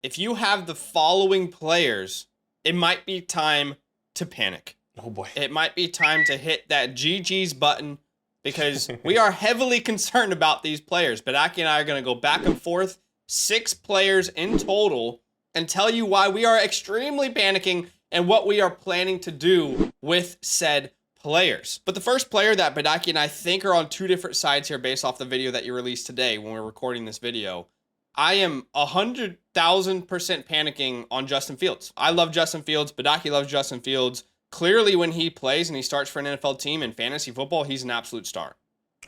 if you have the following players, it might be time to panic. Oh boy. It might be time to hit that GG's button because we are heavily concerned about these players. Badaki and I are going to go back and forth, 6 players in total, and tell you why we are extremely panicking and what we are planning to do with said players. But the first player that Badaki and I think are on 2 different sides here based off the video that you released today when we're recording this video. I am 100,000% panicking on Justin Fields. I love Justin Fields. Badaki loves Justin Fields. Clearly, when he plays and he starts for an NFL team in fantasy football, he's an absolute star.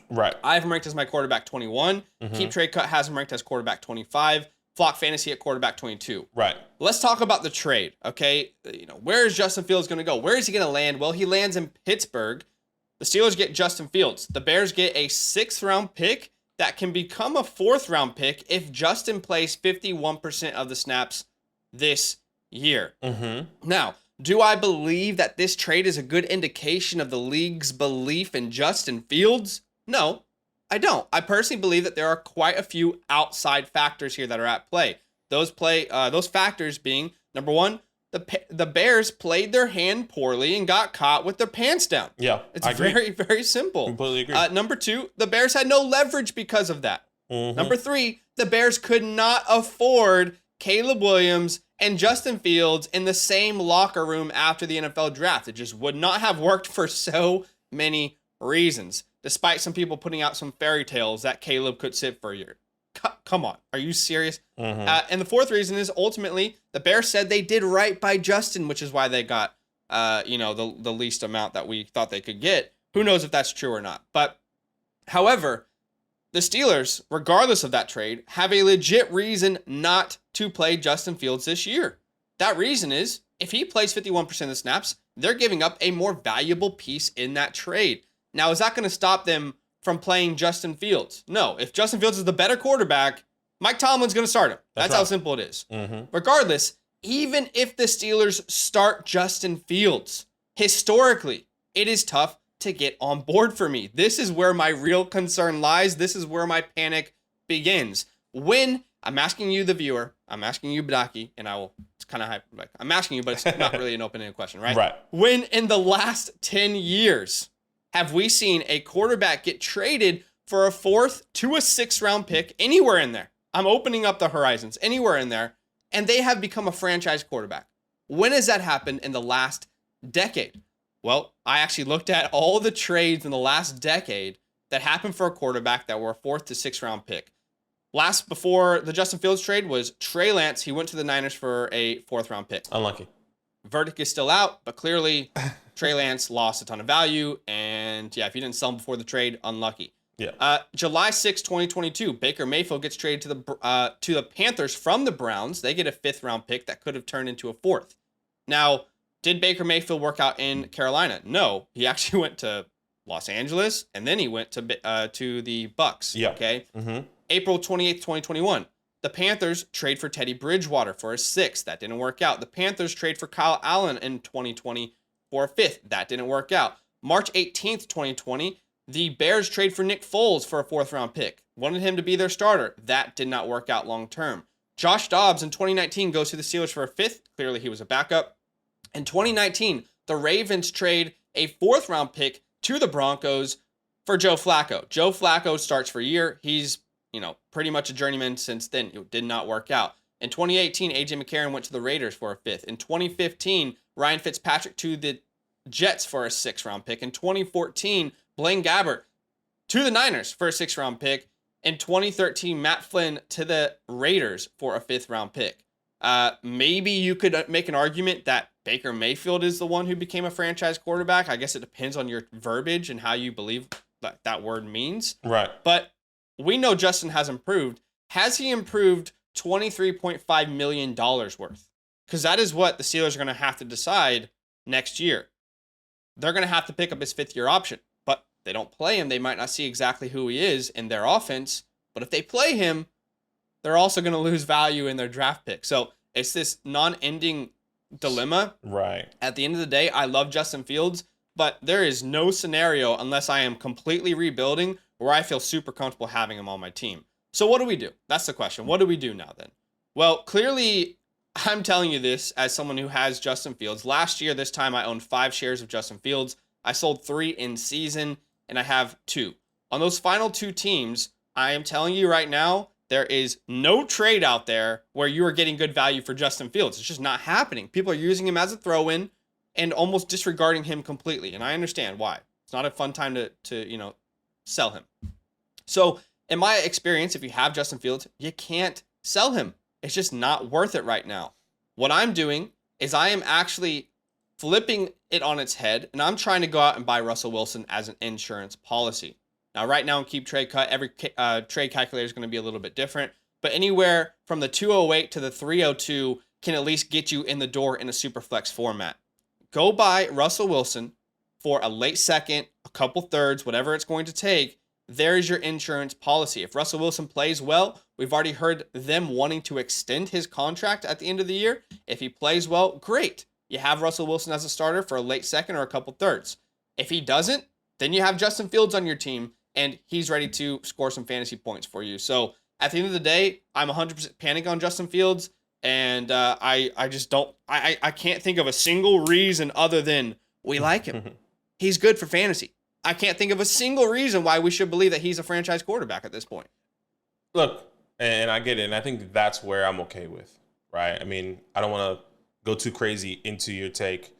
Right. I have him ranked as my quarterback 21. Keep Trade Cut has him ranked as quarterback 25. Flock Fantasy at quarterback 22. Right. Let's talk about the trade, okay? Where is Justin Fields going to go? Where is he going to land? Well, he lands in Pittsburgh. The Steelers get Justin Fields. The Bears get a 6th-round pick that can become a 4th-round pick if Justin plays 51% of the snaps this year. Now, do I believe that this trade is a good indication of the league's belief in Justin Fields? No, I don't. I personally believe that there are quite a few outside factors here that are at play. Those factors being, number one, the Bears played their hand poorly and got caught with their pants down. Yeah, it's very, very simple. Completely agree. Number 2, the Bears had no leverage because of that. Number 3, the Bears could not afford Caleb Williams and Justin Fields in the same locker room after the NFL draft. It just would not have worked for so many reasons, despite some people putting out some fairy tales that Caleb could sit for a year. Come on. Are you serious? And the 4th reason is ultimately the Bears said they did right by Justin, which is why they got, the least amount that we thought they could get. Who knows if that's true or not. But however, the Steelers, regardless of that trade, have a legit reason not to play Justin Fields this year. That reason is if he plays 51% of the snaps, they're giving up a more valuable piece in that trade. Now, is that going to stop them from playing Justin Fields? No. If Justin Fields is the better quarterback, Mike Tomlin's going to start him. That's right. How simple it is. Regardless, even if the Steelers start Justin Fields, historically, it is tough to get on board for me. This is where my real concern lies. This is where my panic begins. When I'm asking you, the viewer, I'm asking you, Badaki, and it's kind of like, I'm asking you, but it's not really an open-ended question, right? Right. When in the last 10 years have we seen a quarterback get traded for a 4th to a 6th-round pick anywhere in there? I'm opening up the horizons, anywhere in there, and they have become a franchise quarterback. When has that happened in the last decade? Well, I actually looked at all the trades in the last decade that happened for a quarterback that were a 4th to 6th-round pick. Last before the Justin Fields trade was Trey Lance. He went to the Niners for a 4th-round pick. Unlucky. Verdict is still out, but clearly Trey Lance lost a ton of value. And yeah, if you didn't sell him before the trade, unlucky. Yeah. July 6, 2022, Baker Mayfield gets traded to the Panthers from the Browns. They get a 5th-round pick that could have turned into a 4th. Now, did Baker Mayfield work out in Carolina? No. He actually went to Los Angeles, and then he went to the Bucs. Yeah. Okay. April 28th, 2021. The Panthers trade for Teddy Bridgewater for a 6th. That didn't work out. The Panthers trade for Kyle Allen in 2020 for a 5th. That didn't work out. March 18th, 2020, the Bears trade for Nick Foles for a 4th-round pick. Wanted him to be their starter. That did not work out long term. Josh Dobbs in 2019 goes to the Steelers for a 5th. Clearly, he was a backup. In 2019, the Ravens trade a 4th-round pick to the Broncos for Joe Flacco. Joe Flacco starts for a year. He's, pretty much a journeyman since then. It did not work out. In 2018, A.J. McCarron went to the Raiders for a 5th. In 2015, Ryan Fitzpatrick to the Jets for a 6th-round pick. In 2014, Blaine Gabbert to the Niners for a 6th-round pick. In 2013, Matt Flynn to the Raiders for a 5th-round pick. Maybe you could make an argument that Baker Mayfield is the one who became a franchise quarterback. I guess it depends on your verbiage and how you believe that word means. Right. But we know Justin has improved. Has he improved $23.5 million worth? Because that is what the Steelers are going to have to decide next year. They're going to have to pick up his 5th-year option. But if they don't play him, they might not see exactly who he is in their offense. But if they play him, they're also going to lose value in their draft pick. So it's this non-ending dilemma. Right. At the end of the day, I love Justin Fields, but there is no scenario unless I am completely rebuilding where I feel super comfortable having him on my team. So what do we do? That's the question. What do we do now then? Well, clearly, I'm telling you this as someone who has Justin Fields. Last year, this time, I owned 5 shares of Justin Fields. I sold 3 in season, and I have 2. On those final 2 teams, I am telling you right now, there is no trade out there where you are getting good value for Justin Fields. It's just not happening. People are using him as a throw-in and almost disregarding him completely, and I understand why. It's not a fun time to sell him. So, in my experience, if you have Justin Fields, you can't sell him. It's just not worth it right now. What I'm doing is I am actually flipping it on its head, and I'm trying to go out and buy Russell Wilson as an insurance policy. Now, right now in Keep Trade Cut, every trade calculator is going to be a little bit different, but anywhere from the 208 to the 302 can at least get you in the door in a super flex format. Go buy Russell Wilson for a late second, a couple thirds, whatever it's going to take. There's your insurance policy. If Russell Wilson plays well, we've already heard them wanting to extend his contract at the end of the year. If he plays well, great. You have Russell Wilson as a starter for a late second or a couple thirds. If he doesn't, then you have Justin Fields on your team, and he's ready to score some fantasy points for you. So at the end of the day, I'm 100% panic on Justin Fields, and I just don't, I can't think of a single reason other than we like him. He's good for fantasy. I can't think of a single reason why we should believe that he's a franchise quarterback at this point. Look, and I get it, and I think that's where I'm okay with, right? I mean, I don't want to go too crazy into your take,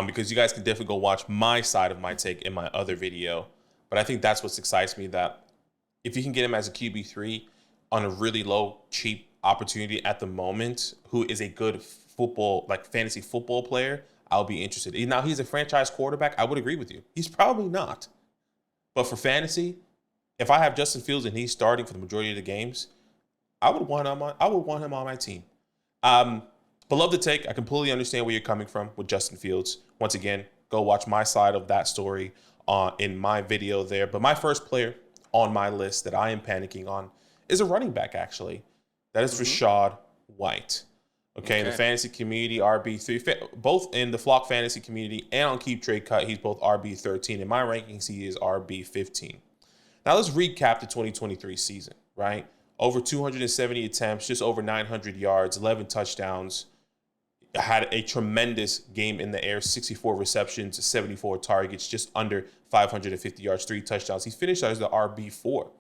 because you guys can definitely go watch my side of my take in my other video. But I think that's what excites me, that if you can get him as a QB3 on a really low, cheap opportunity at the moment, who is a good football, like fantasy football player, I'll be interested. Now, he's a franchise quarterback. I would agree with you. He's probably not. But for fantasy, if I have Justin Fields and he's starting for the majority of the games, I would want him on my team. But love the take. I completely understand where you're coming from with Justin Fields. Once again, go watch my side of that story in my video there. But my first player on my list that I am panicking on is a running back, actually. That is Rachaad White. Okay, in the fantasy community, RB3, both in the Flock fantasy community and on Keep Trade Cut, he's both RB13. In my rankings, he is RB15. Now, let's recap the 2023 season, right? Over 270 attempts, just over 900 yards, 11 touchdowns. Had a tremendous game in the air, 64 receptions, 74 targets, just under 550 yards, 3 touchdowns. He finished as the RB4.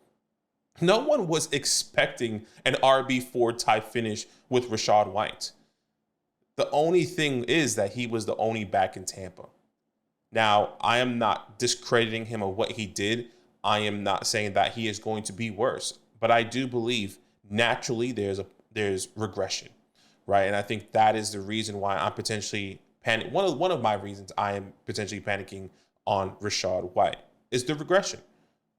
No one was expecting an RB4 type finish with Rachaad White. The only thing is that he was the only back in Tampa. Now, I am not discrediting him of what he did. I am not saying that he is going to be worse, but I do believe naturally there's regression, right? And I think that is the reason why I'm potentially one of my reasons I am potentially panicking on Rachaad White is the regression.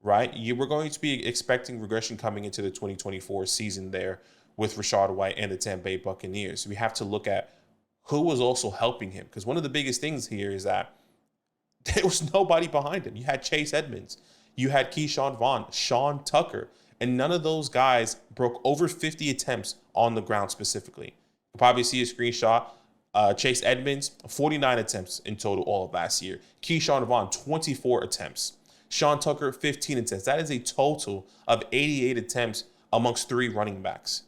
Right? You were going to be expecting regression coming into the 2024 season there with Rachaad White and the Tampa Bay Buccaneers. We have to look at who was also helping him, because one of the biggest things here is that there was nobody behind him. You had Chase Edmonds, you had Keyshawn Vaughn, Sean Tucker, and none of those guys broke over 50 attempts on the ground specifically. You'll probably see a screenshot. Chase Edmonds, 49 attempts in total all of last year. Keyshawn Vaughn, 24 attempts. Sean Tucker, 15 attempts. That is a total of 88 attempts amongst 3 running backs.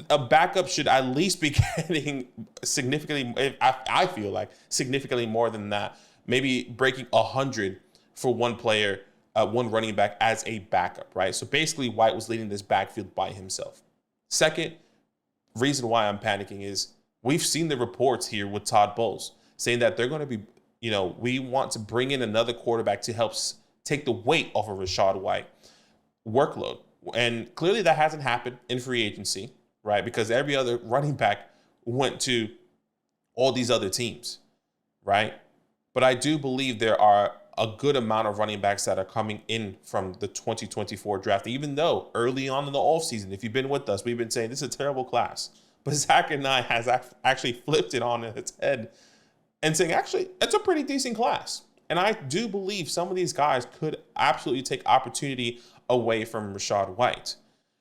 A backup should at least be getting significantly, I feel like, significantly more than that. Maybe breaking 100 for one player, one running back as a backup, right? So basically, White was leading this backfield by himself. Second reason why I'm panicking is we've seen the reports here with Todd Bowles saying that they're going to be, we want to bring in another quarterback to help take the weight off of Rachaad White workload. And clearly that hasn't happened in free agency, right? Because every other running back went to all these other teams, right? But I do believe there are a good amount of running backs that are coming in from the 2024 draft, even though early on in the offseason, if you've been with us, we've been saying this is a terrible class. But Zach and I has actually flipped it on its head and saying, actually, it's a pretty decent class. And I do believe some of these guys could absolutely take opportunity away from Rachaad White.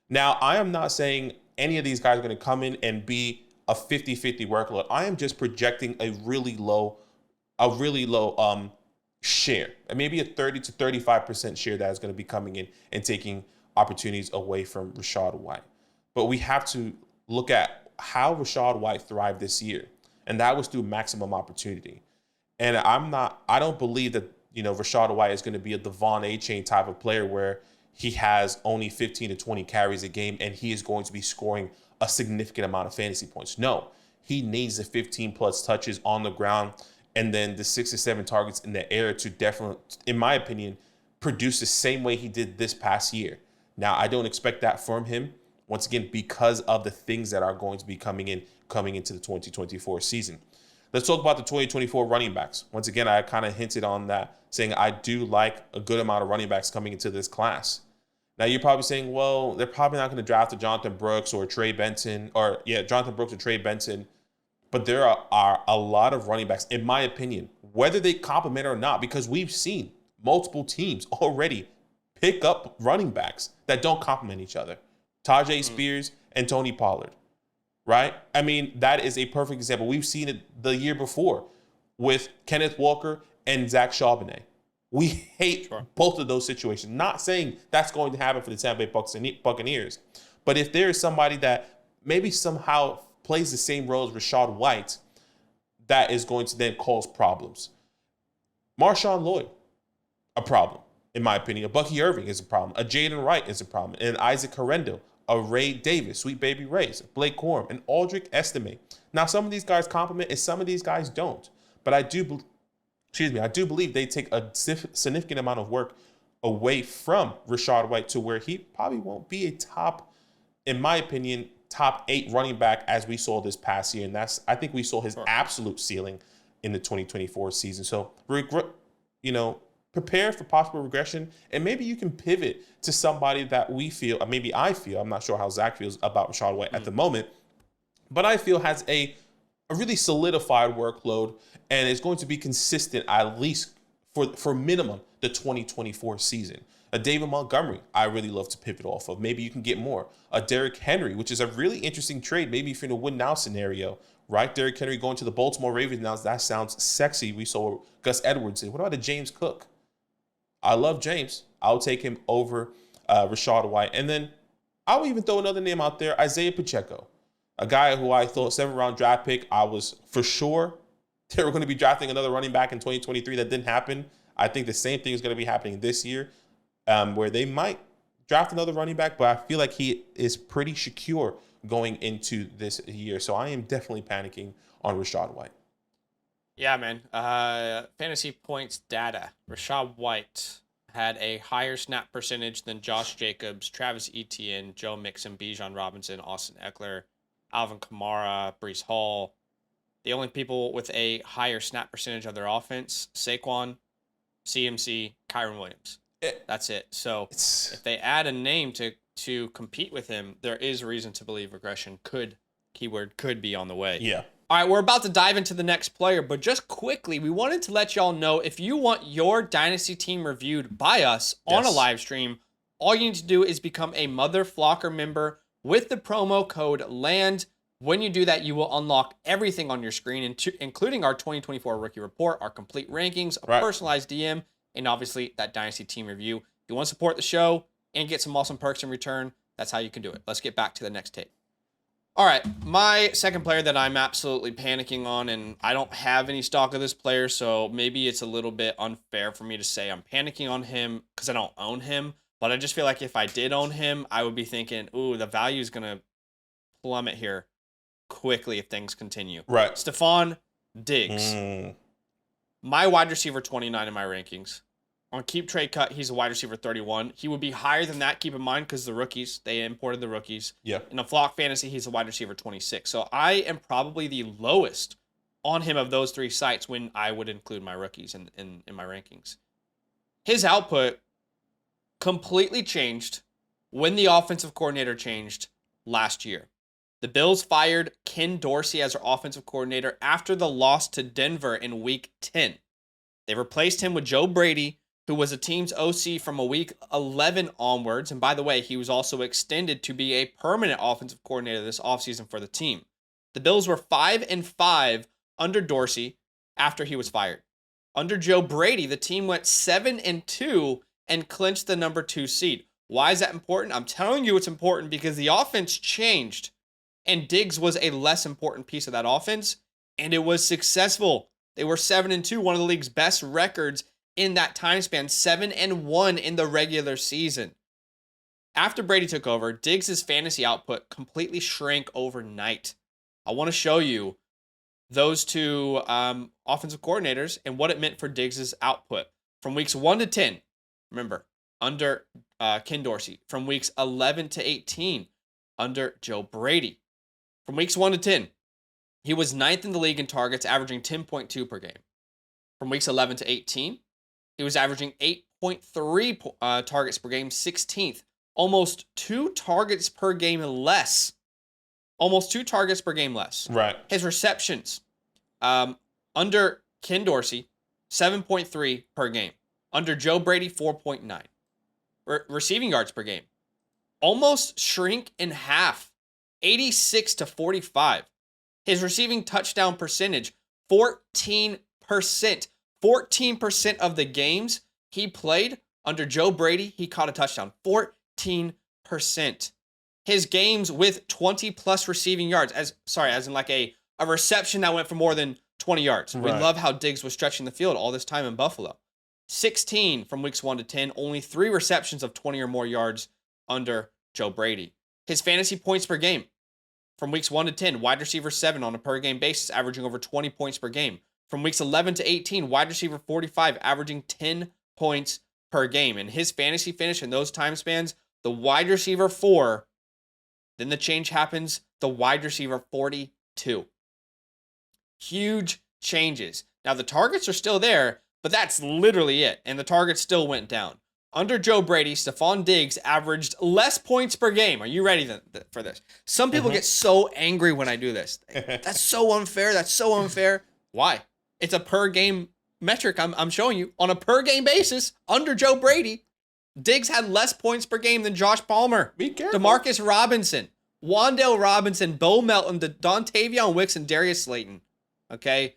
Now, I am not saying any of these guys are going to come in and be a 50-50 workload. I am just projecting a really low share, and maybe a 30 to 35% share that is going to be coming in and taking opportunities away from Rachaad White. But we have to look at how Rachaad White thrived this year, and that was through maximum opportunity. And I don't believe that, Rachaad White is going to be a Devon A-Chain type of player where he has only 15 to 20 carries a game and he is going to be scoring a significant amount of fantasy points. No, he needs the 15 plus touches on the ground and then the 6 to 7 targets in the air to definitely, in my opinion, produce the same way he did this past year. Now, I don't expect that from him, once again, because of the things that are going to be coming into the 2024 season. Let's talk about the 2024 running backs. Once again, I kind of hinted on that, saying I do like a good amount of running backs coming into this class. Now, you're probably saying, well, they're probably not going to draft a Jonathan Brooks or Trey Benson, Jonathan Brooks or Trey Benson. But there are a lot of running backs, in my opinion, whether they complement or not, because we've seen multiple teams already pick up running backs that don't complement each other. Tajay Spears and Tony Pollard, right? I mean, that is a perfect example. We've seen it the year before with Kenneth Walker and Zach Charbonnet. We hate both of those situations. Not saying that's going to happen for the Tampa Bay Buccaneers, but if there is somebody that maybe somehow plays the same role as Rachaad White, that is going to then cause problems. Marshawn Lloyd, a problem, in my opinion. A Bucky Irving is a problem. A Jaden Wright is a problem. And Isaac Correndo, a Ray Davis, Sweet Baby Rays, Blake Corum, and Aldrich Estime. Now, some of these guys complement and some of these guys don't. But I do believe they take a significant amount of work away from Rachaad White to where he probably won't be a top, in my opinion, top 8 running back as we saw this past year. And I think we saw his absolute ceiling in the 2024 season. So, prepare for possible regression, and maybe you can pivot to somebody that we feel, maybe I feel, I'm not sure how Zach feels about Rachaad White at the moment, but I feel has a really solidified workload and is going to be consistent at least for minimum the 2024 season. A David Montgomery, I really love to pivot off of. Maybe you can get more. A Derrick Henry, which is a really interesting trade, maybe if you're in a win-now scenario, right? Derrick Henry going to the Baltimore Ravens now, that sounds sexy. We saw Gus Edwards. What about a James Cook? I love James. I'll take him over Rachaad White. And then I'll even throw another name out there, Isaiah Pacheco, a guy who I thought 7th-round draft pick. I was for sure they were going to be drafting another running back in 2023. That didn't happen. I think the same thing is going to be happening this year, where they might draft another running back, but I feel like he is pretty secure going into this year. So I am definitely panicking on Rachaad White. Yeah, man. Fantasy points data. Rachaad White had a higher snap percentage than Josh Jacobs, Travis Etienne, Joe Mixon, Bijan Robinson, Austin Eckler, Alvin Kamara, Breece Hall. The only people with a higher snap percentage of their offense, Saquon, CMC, Kyron Williams. That's it. So if they add a name to compete with him, there is reason to believe regression could be on the way. Yeah. All right, we're about to dive into the next player, but just quickly, we wanted to let y'all know if you want your Dynasty team reviewed by us on a live stream, all you need to do is become a Mother Flocker member with the promo code LAND. When you do that, you will unlock everything on your screen, including our 2024 rookie report, our complete rankings, a personalized DM, and obviously that Dynasty team review. If you want to support the show and get some awesome perks in return, that's how you can do it. Let's get back to the next tape. All right, my second player that I'm absolutely panicking on, and I don't have any stock of this player, so maybe it's a little bit unfair for me to say I'm panicking on him because I don't own him, but I just feel like if I did own him, I would be thinking, ooh, the value is going to plummet here quickly if things continue. Right. Stephon Diggs. My wide receiver 29 in my rankings. On Keep Trade Cut, he's a wide receiver 31. He would be higher than that, keep in mind, because the rookies, they imported the rookies. Yeah. In a Flock Fantasy, he's a wide receiver 26. So I am probably the lowest on him of those 3 sites when I would include my rookies in my rankings. His output completely changed when the offensive coordinator changed last year. The Bills fired Ken Dorsey as their offensive coordinator after the loss to Denver in Week 10. They replaced him with Joe Brady, who was the team's OC from a Week 11 onwards. And by the way, he was also extended to be a permanent offensive coordinator this offseason for the team. The Bills were 5-5 under Dorsey after he was fired. Under Joe Brady, the team went 7-2 and clinched the number 2 seed. Why is that important? I'm telling you it's important because the offense changed And Diggs was a less important piece of that offense, and it was successful. They were 7-2, one of the league's best records in that time span, 7-1 in the regular season. After Brady took over, Diggs' fantasy output completely shrank overnight. I want to show you those two offensive coordinators and what it meant for Diggs' output from weeks 1 to 10. Remember, under Ken Dorsey. From weeks 11 to 18, under Joe Brady. From weeks 1 to 10, he was 9th in the league in targets, averaging 10.2 per game. From weeks 11 to 18, he was averaging 8.3 targets per game, 16th. Almost 2 targets per game less. Almost 2 targets per game less. Right. His receptions, under Ken Dorsey, 7.3 per game. Under Joe Brady, 4.9. Receiving yards per game, almost shrink in half, 86 to 45. His receiving touchdown percentage, 14%. 14% of the games he played under Joe Brady, he caught a touchdown. 14%. His games with 20 plus receiving yards, as in like a reception that went for more than 20 yards. Right. We love how Diggs was stretching the field all this time in Buffalo. 16 from weeks 1 to 10, only 3 receptions of 20 or more yards under Joe Brady. His fantasy points per game from weeks 1 to 10, wide receiver 7 on a per game basis, averaging over 20 points per game. From weeks 11 to 18, wide receiver 45, averaging 10 points per game. And his fantasy finish in those time spans, the wide receiver 4, then the change happens, the wide receiver 42. Huge changes. Now the targets are still there, but that's literally it. And the targets still went down. Under Joe Brady, Stephon Diggs averaged less points per game. Are you ready for this? Some people get so angry when I do this. That's so unfair. That's so unfair. Why? It's a per game metric I'm showing you. On a per game basis, under Joe Brady, Diggs had less points per game than Josh Palmer, Be careful. Demarcus Robinson, Wan'Dale Robinson, Bo Melton, Dontavion Wicks, and Darius Slayton. Okay?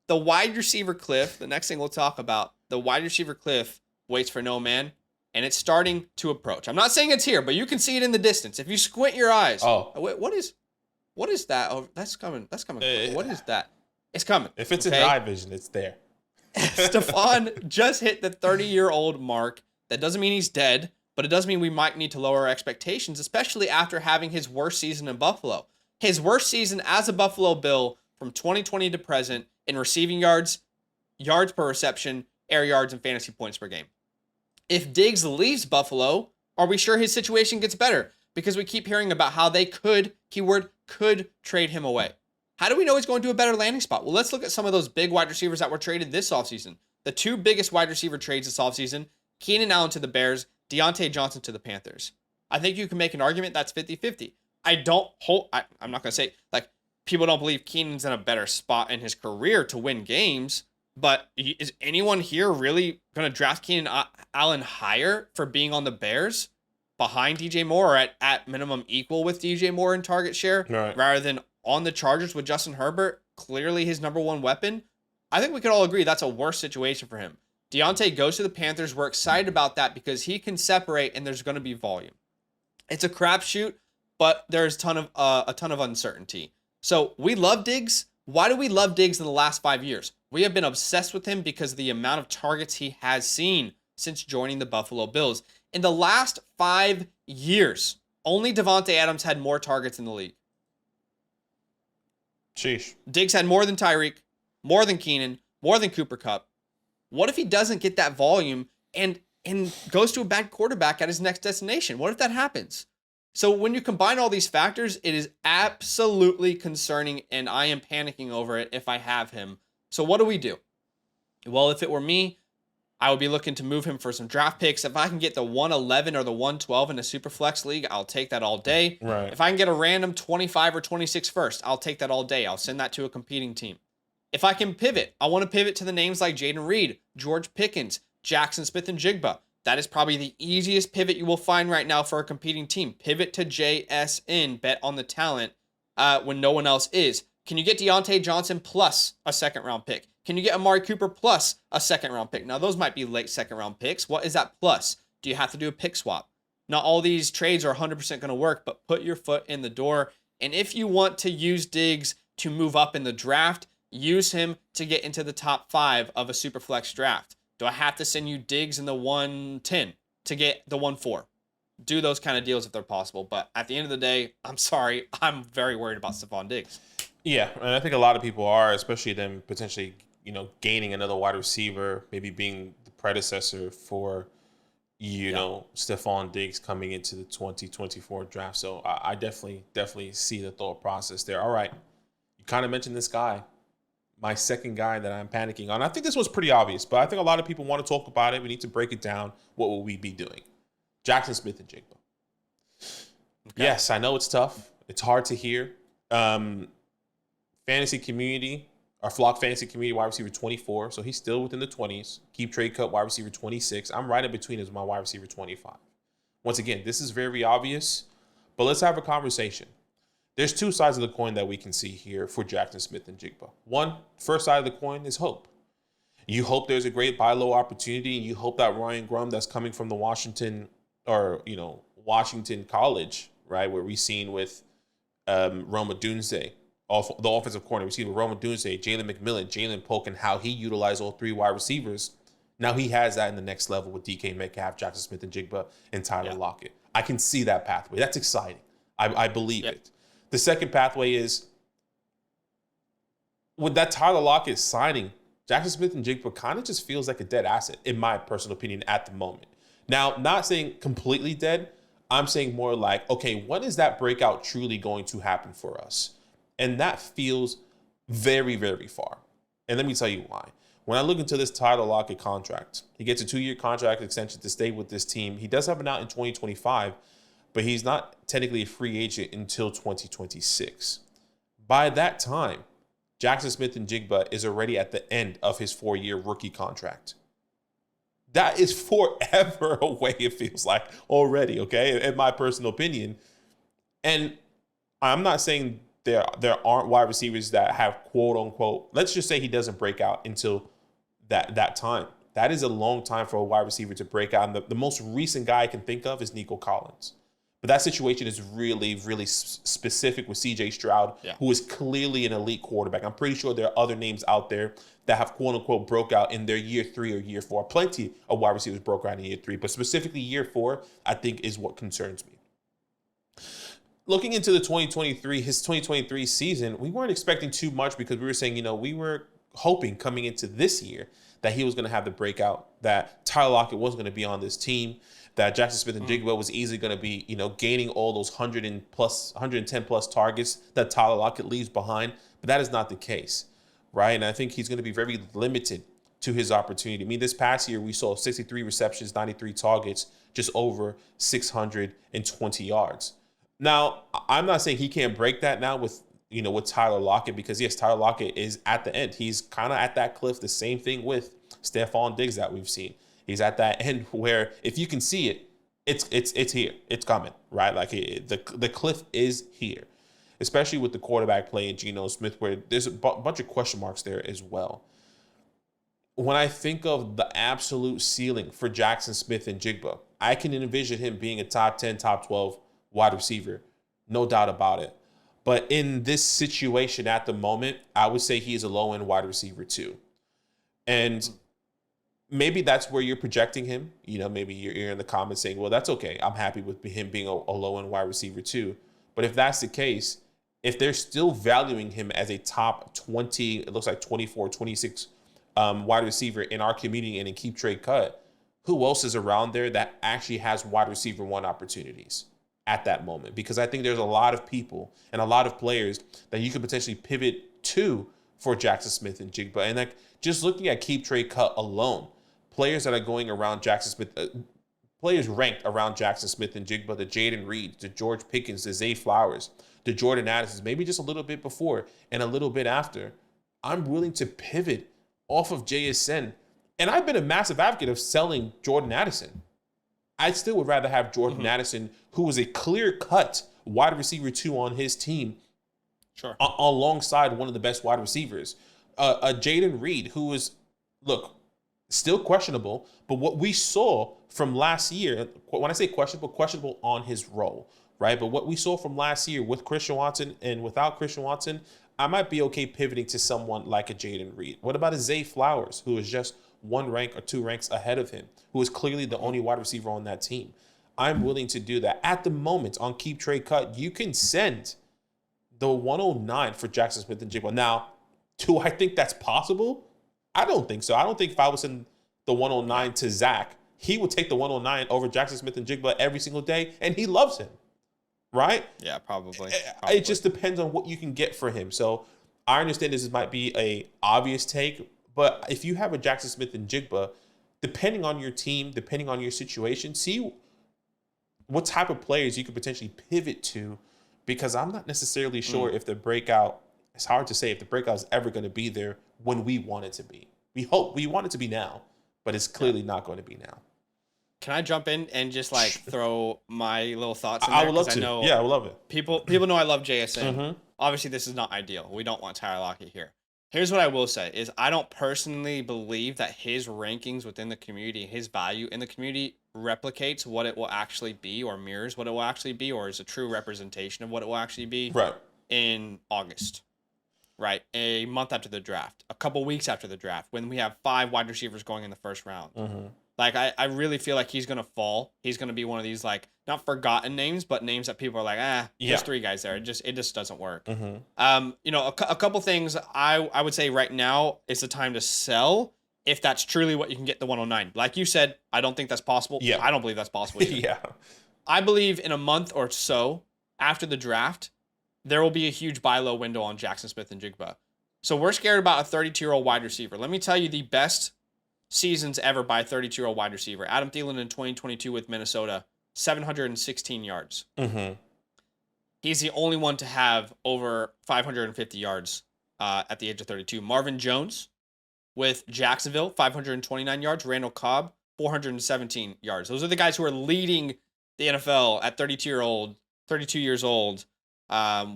The wide receiver cliff, the next thing we'll talk about, the wide receiver cliff waits for no man, and it's starting to approach. I'm not saying it's here, but you can see it in the distance. If you squint your eyes. Oh. Wait, what is that? Oh, that's coming. That's coming. What is that? It's coming. If it's in eye vision, it's there. Stephon just hit the 30-year-old mark. That doesn't mean he's dead, but it does mean we might need to lower our expectations, especially after having his worst season in Buffalo. His worst season as a Buffalo Bill from 2020 to present in receiving yards, yards per reception, air yards, and fantasy points per game. If Diggs leaves Buffalo, are we sure his situation gets better? Because we keep hearing about how they could, keyword, could trade him away. How do we know he's going to a better landing spot? Well, let's look at some of those big wide receivers that were traded this offseason. The 2 biggest wide receiver trades this offseason, Keenan Allen to the Bears, Deontay Johnson to the Panthers. I think you can make an argument that's 50-50. I'm not going to say, like, people don't believe Keenan's in a better spot in his career to win games, but is anyone here really going to draft Keenan Allen higher for being on the Bears behind DJ Moore, or at minimum equal with DJ Moore in target share, Right. rather than on the Chargers with Justin Herbert, clearly his number 1 weapon? I think we could all agree that's a worse situation for him. Deontay goes to the Panthers. We're excited about that because he can separate and there's going to be volume. It's a crapshoot, but there's a ton of uncertainty. So we love Diggs. Why do we love Diggs in the last 5 years? We have been obsessed with him because of the amount of targets he has seen since joining the Buffalo Bills. In the last 5 years, only Devontae Adams had more targets in the league. Sheesh. Diggs had more than Tyreek, more than Keenan, more than Cooper Kupp. What if he doesn't get that volume and goes to a bad quarterback at his next destination? What if that happens? So when you combine all these factors, it is absolutely concerning, and I am panicking over it if I have him. So what do we do? Well, if it were me, I would be looking to move him for some draft picks. If I can get the 111 or the 112 in a super flex league, I'll take that all day. Right. If I can get a random 25 or 26 first, I'll take that all day. I'll send that to a competing team. If I can pivot, I want to pivot to the names like Jaden Reed, George Pickens, Jackson Smith and Jigba. That is probably the easiest pivot you will find right now for a competing team. Pivot to JSN, bet on the talent when no one else is. Can you get Deontay Johnson plus a second round pick? Can you get Amari Cooper plus a second round pick? Now, those might be late second round picks. What is that plus? Do you have to do a pick swap? Not all these trades are 100% going to work, but put your foot in the door And if you want to use Diggs to move up in the draft, use him to get into the top 5 of a Superflex draft. Do I have to send you Diggs in the 110 to get the 1-4? Do those kind of deals if they're possible. But at the end of the day, I'm sorry, I'm very worried about Stephon Diggs. Yeah, and I think a lot of people are, especially them potentially, gaining another wide receiver, maybe being the predecessor for, Stephon Diggs coming into the 2024 draft. So I definitely see the thought process there. All right, you kind of mentioned this guy, my second guy that I'm panicking on. I think this was pretty obvious, but I think a lot of people want to talk about it. We need to break it down. What will we be doing? Jackson Smith-Njigba. Okay. Yes, I know it's tough. It's hard to hear. Fantasy community, our Flock fantasy community, wide receiver 24. So he's still within the 20s. Keep trade cut, wide receiver 26. I'm right in between as my wide receiver 25. Once again, this is very obvious, but let's have a conversation. There's two sides of the coin that we can see here for Jackson Smith-Njigba. One, first side of the coin is hope. You hope there's a great buy low opportunity, and you hope that Ryan Grum that's coming from the Washington College, right, where we've seen with Roma Dunze, the offensive corner. We've seen with Roma Dunze, Jalen McMillan, Jalen Polk, and how he utilized all 3 wide receivers. Now he has that in the next level with DK Metcalf, Jackson Smith-Njigba, and Tyler Lockett. I can see that pathway. That's exciting. I believe it. The second pathway is with that Tyler Lockett signing, Jackson Smith-Njigba kind of just feels like a dead asset, in my personal opinion, at the moment. Now, not saying completely dead. I'm saying more like, okay, when is that breakout truly going to happen for us? And that feels very, very far. And let me tell you why. When I look into this Tyler Lockett contract, he gets a 2-year contract extension to stay with this team. He does have an out in 2025, but he's not technically a free agent until 2026. By that time, Jackson Smith-Njigba is already at the end of his 4-year rookie contract. That is forever away, it feels like, already, okay, in my personal opinion. And I'm not saying there aren't wide receivers that have quote-unquote, let's just say he doesn't break out until that time. That is a long time for a wide receiver to break out. And the most recent guy I can think of is Nico Collins. But that situation is really, really specific with C.J. Stroud, who is clearly an elite quarterback. I'm pretty sure there are other names out there that have quote-unquote broke out in their year 3 or year 4. Plenty of wide receivers broke out in year 3, but specifically year 4, I think is what concerns me. Looking into his 2023 season, we weren't expecting too much because we were saying, we were hoping coming into this year that he was going to have the breakout, that Tyler Lockett wasn't going to be on this team, that Jackson Smith-Njigba was easily going to be, gaining all those 110 plus targets that Tyler Lockett leaves behind. But that is not the case, right? And I think he's going to be very limited to his opportunity. I mean, this past year, we saw 63 receptions, 93 targets, just over 620 yards. Now, I'm not saying he can't break that now with Tyler Lockett, because yes, Tyler Lockett is at the end. He's kind of at that cliff. The same thing with Stephon Diggs that we've seen. He's at that end where if you can see it, it's here. It's coming, right? Like the cliff is here, especially with the quarterback play in Geno Smith, where there's a bunch of question marks there as well. When I think of the absolute ceiling for Jackson Smith-Njigba, I can envision him being a top 10, top 12 wide receiver, no doubt about it. But in this situation at the moment, I would say he is a low-end wide receiver too. And maybe that's where you're projecting him. Maybe you're in the comments saying, well, that's okay. I'm happy with him being a low-end wide receiver too. But if that's the case, if they're still valuing him as a top 20, it looks like 24, 26 wide receiver in our community and in Keep Trade Cut, who else is around there that actually has wide receiver 1 opportunities at that moment? Because I think there's a lot of people and a lot of players that you could potentially pivot to for Jackson Smith-Njigba. And like just looking at Keep Trade Cut alone, players that are going around Jackson Smith, players ranked around Jackson Smith-Njigba, the Jaden Reed, the George Pickens, the Zay Flowers, the Jordan Addisons, maybe just a little bit before and a little bit after. I'm willing to pivot off of JSN. And I've been a massive advocate of selling Jordan Addison. I still would rather have Jordan Addison, who was a clear-cut wide receiver 2 on his team, alongside one of the best wide receivers. A Jaden Reed, who was, still questionable, but what we saw from last year, when I say questionable on his role, right? But what we saw from last year with Christian Watson and without Christian Watson, I might be okay pivoting to someone like a Jaden Reed. What about a Zay Flowers, who is just one rank or two ranks ahead of him, who is clearly the only wide receiver on that team? I'm willing to do that. At the moment, on Keep Trade Cut, you can send the 109 for Jackson Smith and Jigba. Now, do I think that's possible? I don't think so. I don't think if I was in the 109 to Zach, he would take the 109 over Jackson Smith and Jigba every single day, and he loves him, right? Yeah, probably. It just depends on what you can get for him. So I understand this might be a obvious take, but if you have a Jackson Smith and Jigba, depending on your team, depending on your situation, see what type of players you could potentially pivot to, because I'm not necessarily sure if the breakout, it's hard to say if the breakout is ever going to be there when we want it to be. We want it to be now, but it's clearly not going to be now. Can I jump in and just like throw my little thoughts in there? I would love to. Yeah, I would love it. People know I love JSN. Obviously, this is not ideal. We don't want Tyler Lockett here. Here's what I will say is I don't personally believe that his rankings within the community, his value in the community replicates what it will actually be or mirrors what it will actually be or is a true representation of what it will actually be in August, right? A month after the draft, a couple weeks after the draft, when we have 5 wide receivers going in the first round. Like, I really feel like he's going to fall. He's going to be one of these, like, not forgotten names, but names that people are like, there's 3 guys there. It just doesn't work. You know, a couple things I would say right now is the time to sell if that's truly what you can get the 109. Like you said, I don't think that's possible. Yeah. I don't believe that's possible either. I believe in a month or so after the draft, there will be a huge buy low window on Jackson Smith and Jigba. So we're scared about a 32-year-old wide receiver. Let me tell you the best seasons ever by a 32-year-old wide receiver. Adam Thielen in 2022 with Minnesota, 716 yards. He's the only one to have over 550 yards at the age of 32. Marvin Jones with Jacksonville, 529 yards. Randall Cobb, 417 yards. Those are the guys who are leading the NFL at 32 years old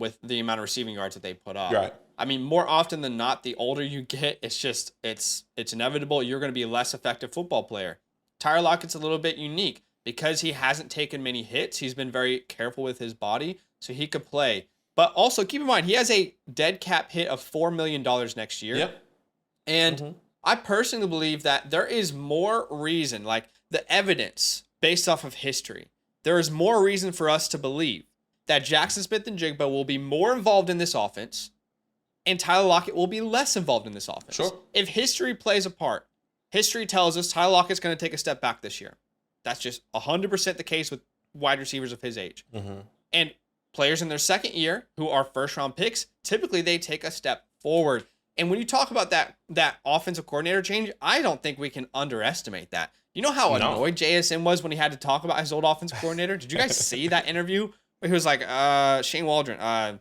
with the amount of receiving yards that they put up. Right. I mean, more often than not, the older you get, it's inevitable. You're going to be a less effective football player. Tyler Lockett's a little bit unique because he hasn't taken many hits. He's been very careful with his body, so he could play. But also keep in mind, he has a dead cap hit of $4 million next year. And I personally believe that there is more reason, like the evidence based off of history, there is more reason for us to believe that Jackson Smith and Jigba will be more involved in this offense and Tyler Lockett will be less involved in this offense. If history plays a part, history tells us Tyler Lockett's going to take a step back this year. That's just 100% the case with wide receivers of his age. And players in their second year who are first-round picks, typically they take a step forward. And when you talk about that offensive coordinator change, I don't think we can underestimate that. You know how annoyed JSN was when he had to talk about his old offensive coordinator? Did you guys see that interview where he was like, Shane Waldron,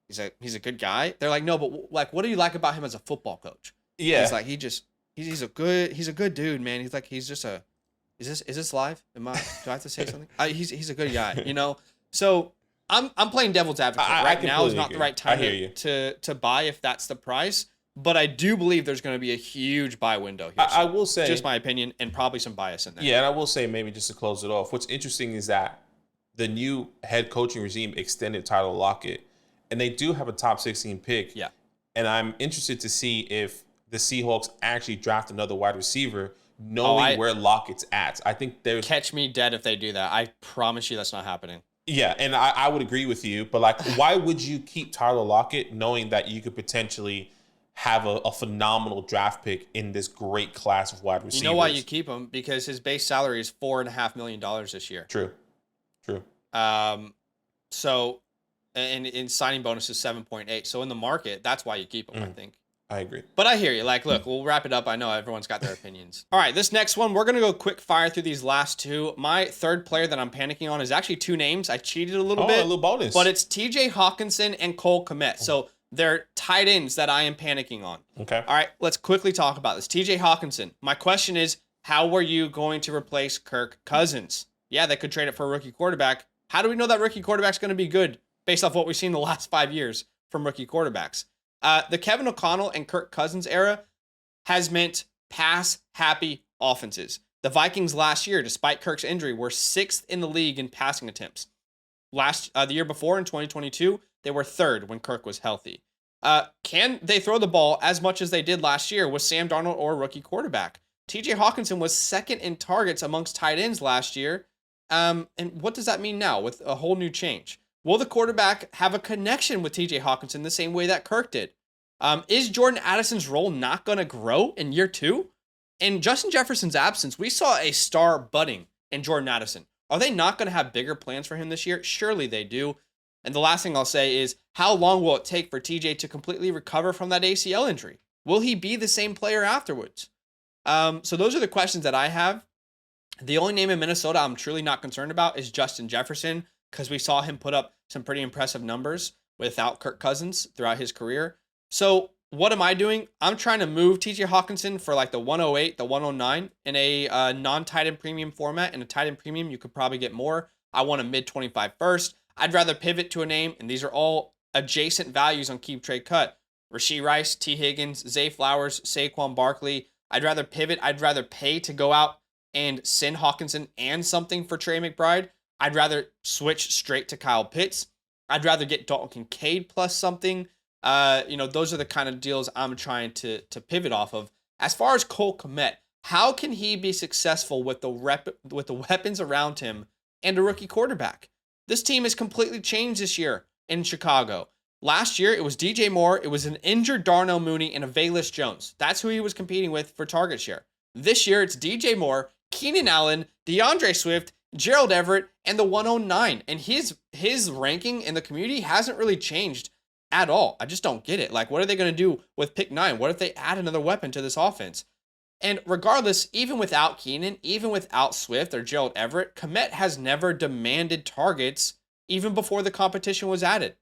he's a good guy. They're like, no, but like, what do you like about him as a football coach? He's like, he's a good dude, man. He's like, is this live? Do I have to say something? He's a good guy, you know? So I'm playing devil's advocate. Right now is not the right time to buy if that's the price. But I do believe there's going to be a huge buy window here. I will say, just my opinion, and probably some bias in there. Yeah, and I will say, maybe just to close it off, what's interesting is that the new head coaching regime extended Tyler Lockett, and they do have a top 16 pick. Yeah. And I'm interested to see if the Seahawks actually draft another wide receiver, knowing where Lockett's at. I think there's... Catch me dead if they do that. I promise you that's not happening. Yeah, and I would agree with you, but like, why would you keep Tyler Lockett knowing that you could potentially have a phenomenal draft pick in this great class of wide receivers? You know why you keep him? Because his base salary is $4.5 million this year. True. So, and in signing bonus is 7.8. So in the market, that's why you keep him, I think. I agree. But I hear you. Like, look, we'll wrap it up. I know everyone's got their opinions. All right, this next one, we're going to go quick fire through these last two. My third player that I'm panicking on is actually 2 names. I cheated a little bit. A little bonus. But it's TJ Hawkinson and Cole Kmet. So they're tight ends that I am panicking on. Okay. All right, let's quickly talk about this. TJ Hawkinson. My question is, how are you going to replace Kirk Cousins? Yeah, they could trade it for a rookie quarterback. How do we know that rookie quarterback's going to be good based off what we've seen the last 5 years from rookie quarterbacks? The Kevin O'Connell and Kirk Cousins era has meant pass-happy offenses. The Vikings last year, despite Kirk's injury, were 6th in the league in passing attempts. The year before in 2022, they were third when Kirk was healthy. Can they throw the ball as much as they did last year with Sam Darnold or a rookie quarterback? TJ Hawkinson was second in targets amongst tight ends last year. And what does that mean now with a whole new change? Will the quarterback have a connection with TJ Hawkinson the same way that Kirk did? Is Jordan Addison's role not going to grow in year 2? In Justin Jefferson's absence, we saw a star budding in Jordan Addison. Are they not going to have bigger plans for him this year? Surely they do. And the last thing I'll say is, how long will it take for TJ to completely recover from that ACL injury? Will he be the same player afterwards? So those are the questions that I have. The only name in Minnesota I'm truly not concerned about is Justin Jefferson, because we saw him put up some pretty impressive numbers without Kirk Cousins throughout his career. So what am I doing? I'm trying to move TJ Hawkinson for like the 108, the 109 in a non-tight end premium format. In a tight end premium, you could probably get more. I want a mid 25 first. I'd rather pivot to a name, and these are all adjacent values on Keep Trade Cut. Rashee Rice, T. Higgins, Zay Flowers, Saquon Barkley. I'd rather pivot. I'd rather pay to go out and send Hawkinson and something for Trey McBride. I'd rather switch straight to Kyle Pitts. I'd rather get Dalton Kincaid plus something. Those are the kind of deals I'm trying to pivot off of. As far as Cole Kmet, how can he be successful with the weapons around him and a rookie quarterback? This team has completely changed this year in Chicago. Last year, it was DJ Moore, it was an injured Darnell Mooney, and a Velus Jones. That's who he was competing with for target share. This year, it's DJ Moore, Keenan Allen, DeAndre Swift, Gerald Everett, and the 109. And his ranking in the community hasn't really changed at all. I just don't get it. Like, what are they going to do with pick 9? What if they add another weapon to this offense? And regardless, even without Keenan, even without Swift or Gerald Everett, Kmet has never demanded targets even before the competition was added.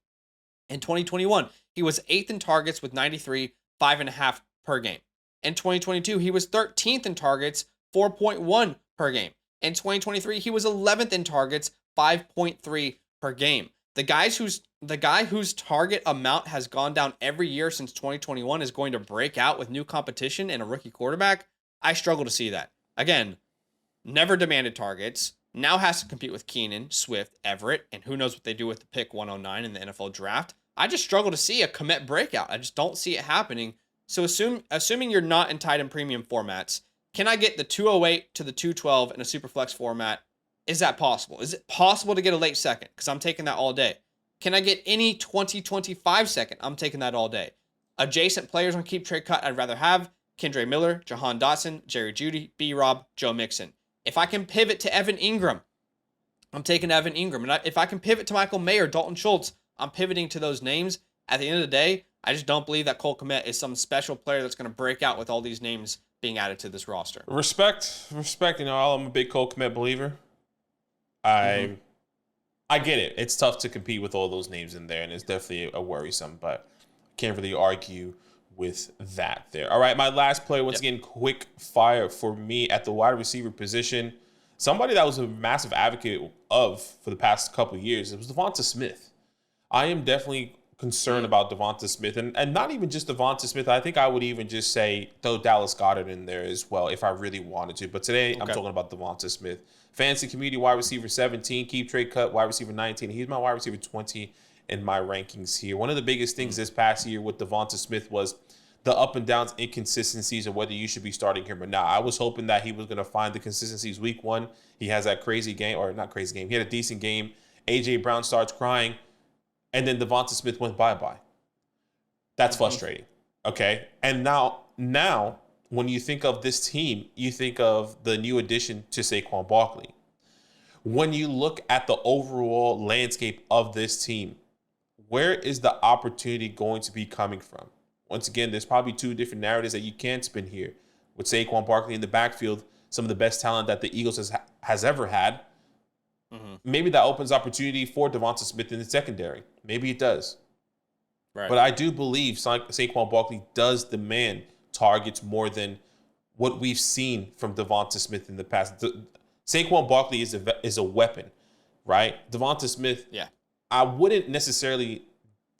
In 2021, he was 8th in targets with 93, 5.5 per game. In 2022, he was 13th in targets, 4.1 per game. In 2023, he was 11th in targets, 5.3 per game. The guy whose target amount has gone down every year since 2021 is going to break out with new competition and a rookie quarterback. I struggle to see that. Again, never demanded targets. Now has to compete with Keenan, Swift, Everett, and who knows what they do with the pick 109 in the NFL draft. I just struggle to see a Kmet breakout. I just don't see it happening. So assuming you're not in tight end premium formats, can I get the 208 to the 212 in a superflex format? Is that possible? Is it possible to get a late second? Because I'm taking that all day. Can I get any 20-25 second? I'm taking that all day. Adjacent players on Keep Trade Cut I'd rather have Kendre Miller, Jahan Dotson, Jerry Jeudy, B-Rob, Joe Mixon. If I can pivot to Evan Ingram, I'm taking Evan Ingram. And if I can pivot to Michael Mayer, Dalton Schultz, I'm pivoting to those names. At the end of the day, I just don't believe that Cole Kmet is some special player that's going to break out with all these names being added to this roster. Respect. I'm a big Cole Kmet believer. I get it. It's tough to compete with all those names in there, and it's definitely a worrisome, but can't really argue with that there. All right, my last player, once again, quick fire for me at the wide receiver position. Somebody that was a massive advocate of for the past couple of years, it was Devonta Smith. I am definitely concerned about Devonta Smith, and not even just Devonta Smith. I think I would even just say throw Dallas Goedert in there as well if I really wanted to. But today I'm talking about Devonta Smith. Fantasy community wide receiver 17, Keep Trade Cut wide receiver 19. He's my wide receiver 20 in my rankings here. One of the biggest things this past year with Devonta Smith was the up and downs, inconsistencies of whether you should be starting him or not. I was hoping that he was going to find the consistencies week 1. He has that crazy game, or not crazy game. He had a decent game. A.J. Brown starts crying, and then Devonta Smith went bye-bye. That's frustrating, okay? And now, when you think of this team, you think of the new addition to Saquon Barkley. When you look at the overall landscape of this team, where is the opportunity going to be coming from? Once again, there's probably 2 different narratives that you can spin here. With Saquon Barkley in the backfield, some of the best talent that the Eagles has ever had, maybe that opens opportunity for Devonta Smith in the secondary. Maybe it does. Right. But I do believe Saquon Barkley does demand targets more than what we've seen from Devonta Smith in the past. Saquon Barkley is a weapon, right? Devonta Smith, I wouldn't necessarily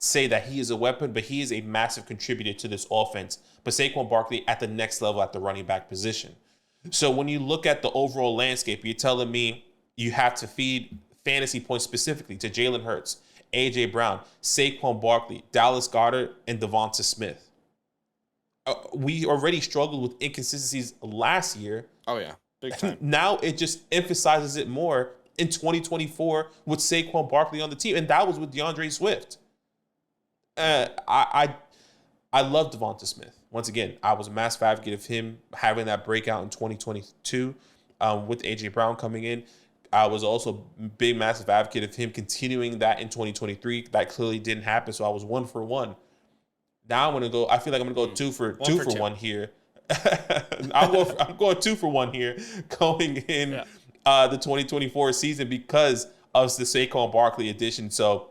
say that he is a weapon, but he is a massive contributor to this offense. But Saquon Barkley at the next level at the running back position. So when you look at the overall landscape, you're telling me you have to feed fantasy points specifically to Jalen Hurts, A.J. Brown, Saquon Barkley, Dallas Goedert, and Devonta Smith. We already struggled with inconsistencies last year. Oh, yeah. Big time. Now it just emphasizes it more in 2024 with Saquon Barkley on the team. And that was with DeAndre Swift. I love Devonta Smith. Once again, I was a massive advocate of him having that breakout in 2022 with A.J. Brown coming in. I was also a big, massive advocate of him continuing that in 2023. That clearly didn't happen, so I was 1 for 1. Now I'm gonna go. I feel like I'm gonna go 2 for 1 here. I'm going 2 for 1 here, going in the 2024 season because of the Saquon Barkley addition. So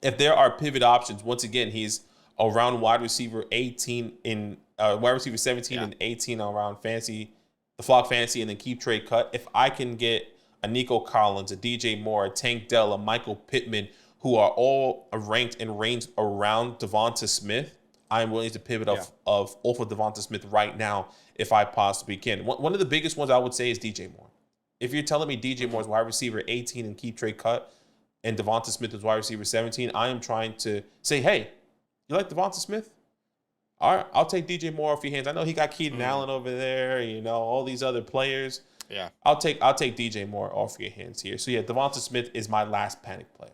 if there are pivot options, once again, he's around wide receiver 18 in wide receiver 17 and 18 around fantasy, the Flock Fantasy, and then keep trade cut. If I can get a Nico Collins, a DJ Moore, a Tank Dell, a Michael Pittman, who are all ranked and ranged around Devonta Smith, I'm willing to pivot off of Devonta Smith right now if I possibly can. One of the biggest ones I would say is DJ Moore. If you're telling me DJ Moore is wide receiver 18 and keep trade cut, and Devonta Smith is wide receiver 17, I am trying to say, hey, you like Devonta Smith? All right, I'll take DJ Moore off your hands. I know he got Keenan Allen over there, all these other players. Yeah. I'll take DJ Moore off your hands here. So, Devonta Smith is my last panic player.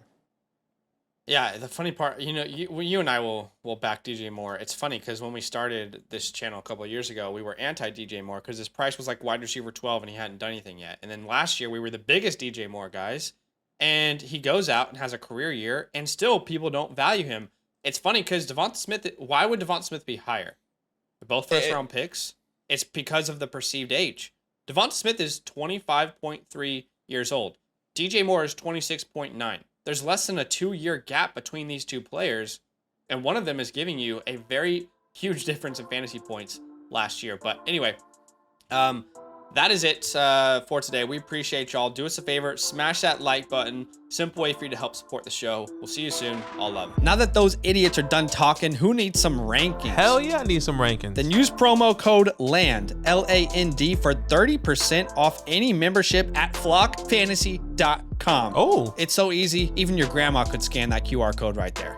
Yeah, the funny part, you and I will back DJ Moore. It's funny because when we started this channel a couple of years ago, we were anti-DJ Moore because his price was like wide receiver 12 and he hadn't done anything yet. And then last year, we were the biggest DJ Moore guys. And he goes out and has a career year, and still people don't value him. It's funny because Devonta Smith, why would Devonta Smith be higher? They're both first-round picks. It's because of the perceived age. Devonta Smith is 25.3 years old. DJ Moore is 26.9. There's less than a 2-year gap between these two players, and one of them is giving you a very huge difference in fantasy points last year. But anyway, that is it for today. We appreciate y'all. Do us a favor, smash that like button. Simple way for you to help support the show. We'll see you soon. All love. Now that those idiots are done talking, who needs some rankings? Hell yeah, I need some rankings. Then use promo code LAND, LAND, for 30% off any membership at flockfantasy.com. Oh. It's so easy. Even your grandma could scan that QR code right there.